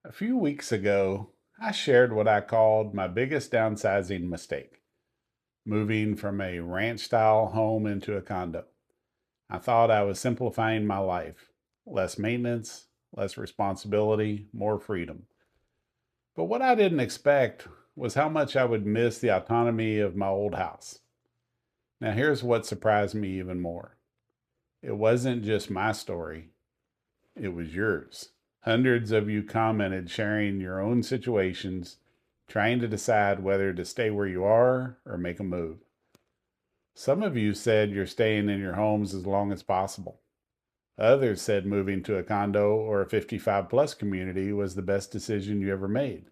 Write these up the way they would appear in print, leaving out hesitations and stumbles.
A few weeks ago, I shared what I called my biggest downsizing mistake, moving from a ranch style home into a condo. I thought I was simplifying my life: less maintenance, less responsibility, more freedom. But what I didn't expect was how much I would miss the autonomy of my old house. Now, here's what surprised me even more: it wasn't just my story, it was yours. Hundreds of you commented sharing your own situations, trying to decide whether to stay where you are or make a move. Some of you said you're staying in your homes as long as possible. Others said moving to a condo or a 55 plus community was the best decision you ever made.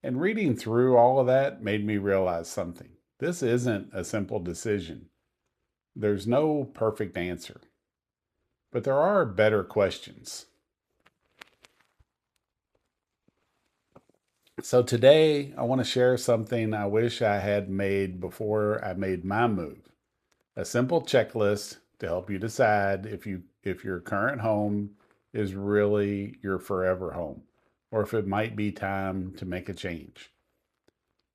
And reading through all of that made me realize something. This isn't a simple decision. There's no perfect answer, but there are better questions. So today I want to share something I wish I had made before I made my move. A simple checklist to help you decide if your current home is really your forever home or if it might be time to make a change.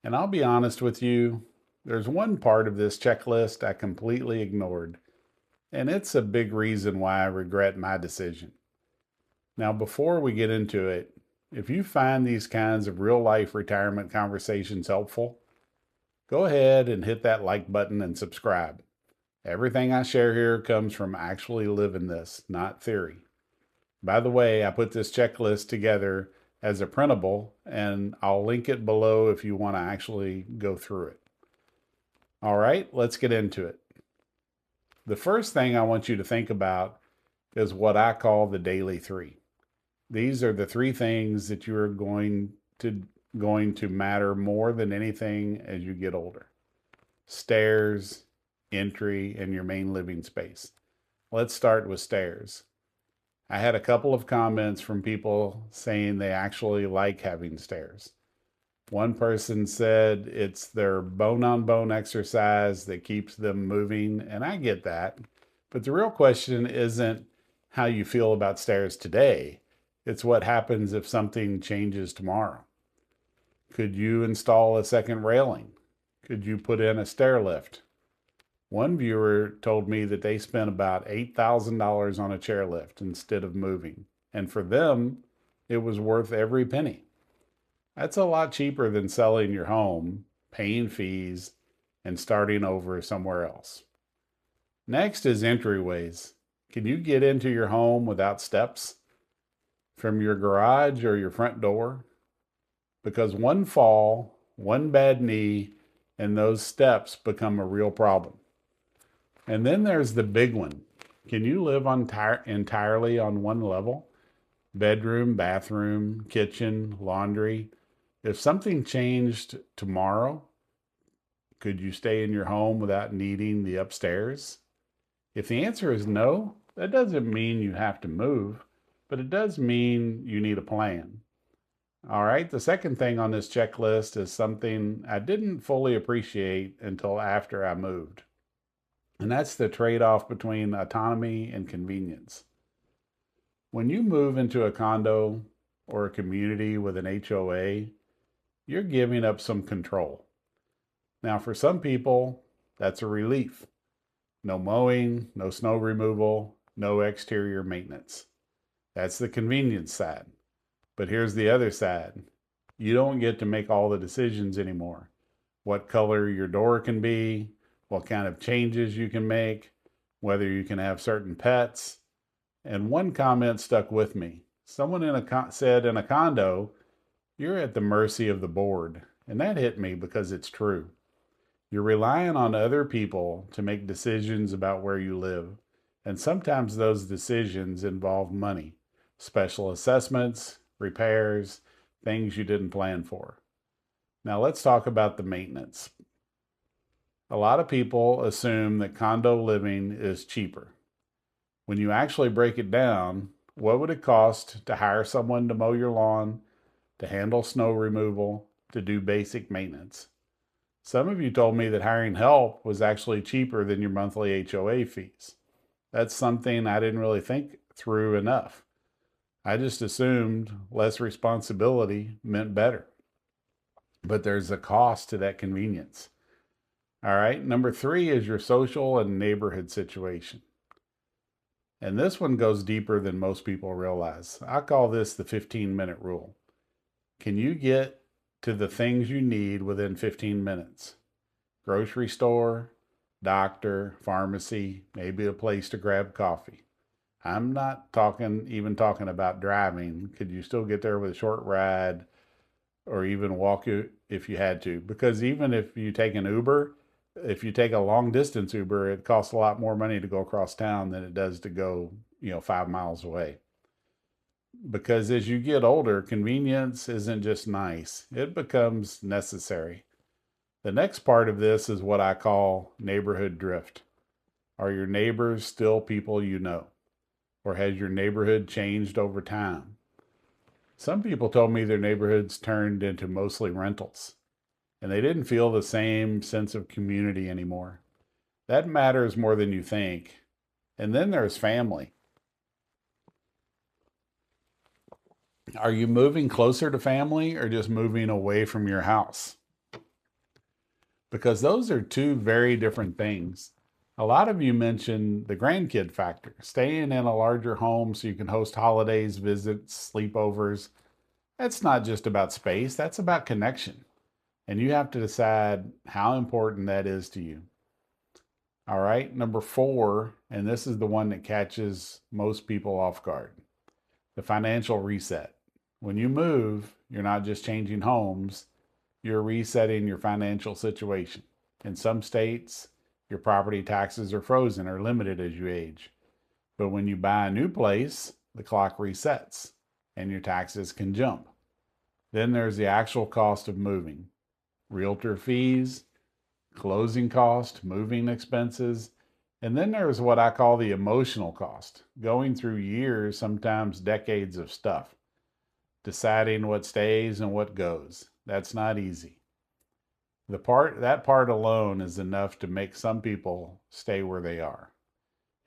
And I'll be honest with you, there's one part of this checklist I completely ignored, and it's a big reason why I regret my decision. Now, before we get into it, if you find these kinds of real life retirement conversations helpful, go ahead and hit that like button and subscribe. Everything I share here comes from actually living this, not theory. By the way, I put this checklist together as a printable, and I'll link it below if you want to actually go through it. All right, let's get into it. The first thing I want you to think about is what I call the daily three. These are the three things that you're going to matter more than anything as you get older: stairs, entry, and your main living space. Let's start with stairs. I had a couple of comments from people saying they actually like having stairs. One person said it's their bone on bone exercise that keeps them moving, and I get that. But the real question isn't how you feel about stairs today. It's what happens if something changes tomorrow. Could you install a second railing? Could you put in a stair lift? One viewer told me that they spent about $8,000 on a chairlift instead of moving, and for them, it was worth every penny. That's a lot cheaper than selling your home, paying fees, and starting over somewhere else. Next is entryways. Can you get into your home without steps from your garage or your front door? Because one fall, one bad knee, and those steps become a real problem. And then there's the big one. Can you live entirely on one level? Bedroom, bathroom, kitchen, laundry. If something changed tomorrow, could you stay in your home without needing the upstairs? If the answer is no, that doesn't mean you have to move, but it does mean you need a plan. All right, the second thing on this checklist is something I didn't fully appreciate until after I moved, and that's the trade off between autonomy and convenience. When you move into a condo or a community with an HOA, you're giving up some control. Now, for some people, that's a relief. No mowing, no snow removal, no exterior maintenance. That's the convenience side. But here's the other side. You don't get to make all the decisions anymore. What color your door can be, what kind of changes you can make, whether you can have certain pets. And one comment stuck with me. Someone said in a condo, you're at the mercy of the board. And that hit me because it's true. You're relying on other people to make decisions about where you live. And sometimes those decisions involve money, special assessments, repairs, things you didn't plan for. Now let's talk about the maintenance. A lot of people assume that condo living is cheaper. When you actually break it down, what would it cost to hire someone to mow your lawn, to handle snow removal, to do basic maintenance? Some of you told me that hiring help was actually cheaper than your monthly HOA fees. That's something I didn't really think through enough. I just assumed less responsibility meant better. But there's a cost to that convenience. All right. Number three is your social and neighborhood situation. And this one goes deeper than most people realize. I call this the 15-minute rule. Can you get to the things you need within 15 minutes? Grocery store, doctor, pharmacy, maybe a place to grab coffee. I'm not even talking about driving. Could you still get there with a short ride or even walk if you had to? Because even if you take an Uber, if you take a long distance Uber, it costs a lot more money to go across town than it does to go, 5 miles away. Because as you get older, convenience isn't just nice, it becomes necessary. The next part of this is what I call neighborhood drift. Are your neighbors still people you know? Or has your neighborhood changed over time? Some people told me their neighborhoods turned into mostly rentals, and they didn't feel the same sense of community anymore. That matters more than you think. And then there's family. Are you moving closer to family or just moving away from your house? Because those are two very different things. A lot of you mentioned the grandkid factor, staying in a larger home so you can host holidays, visits, sleepovers. That's not just about space, that's about connection. And you have to decide how important that is to you. All right, number four, and this is the one that catches most people off guard, the financial reset. When you move, you're not just changing homes, you're resetting your financial situation. In some states, your property taxes are frozen or limited as you age. But when you buy a new place, the clock resets and your taxes can jump. Then there's the actual cost of moving, realtor fees, closing cost, moving expenses, and then there's what I call the emotional cost, going through years, sometimes decades of stuff, deciding what stays and what goes. That's not easy. That part alone is enough to make some people stay where they are.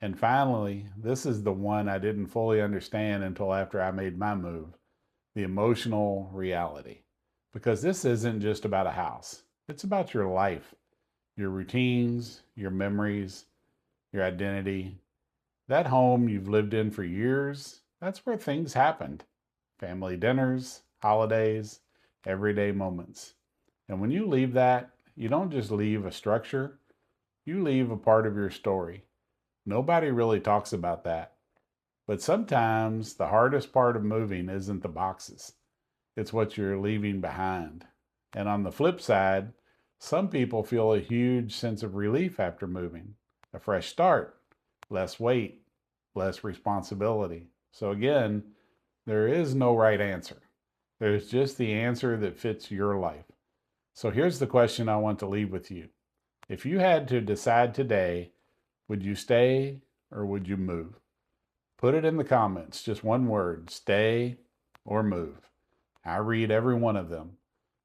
And finally, this is the one I didn't fully understand until after I made my move, the emotional reality. Because this isn't just about a house. It's about your life, your routines, your memories, your identity. That home you've lived in for years, that's where things happened. Family dinners, holidays, everyday moments. And when you leave that, you don't just leave a structure, you leave a part of your story. Nobody really talks about that. But sometimes the hardest part of moving isn't the boxes, it's what you're leaving behind. And on the flip side, some people feel a huge sense of relief after moving, a fresh start, less weight, less responsibility. So again, there is no right answer. There's just the answer that fits your life. So here's the question I want to leave with you. If you had to decide today, would you stay or would you move? Put it in the comments, just one word, stay or move. I read every one of them.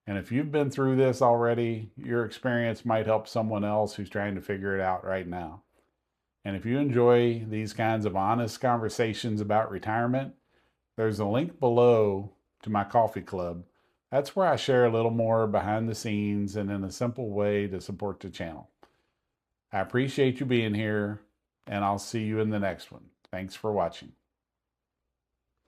And if you've been through this already, your experience might help someone else who's trying to figure it out right now. And if you enjoy these kinds of honest conversations about retirement, there's a link below to my coffee club. That's where I share a little more behind the scenes and in a simple way to support the channel. I appreciate you being here, and I'll see you in the next one. Thanks for watching.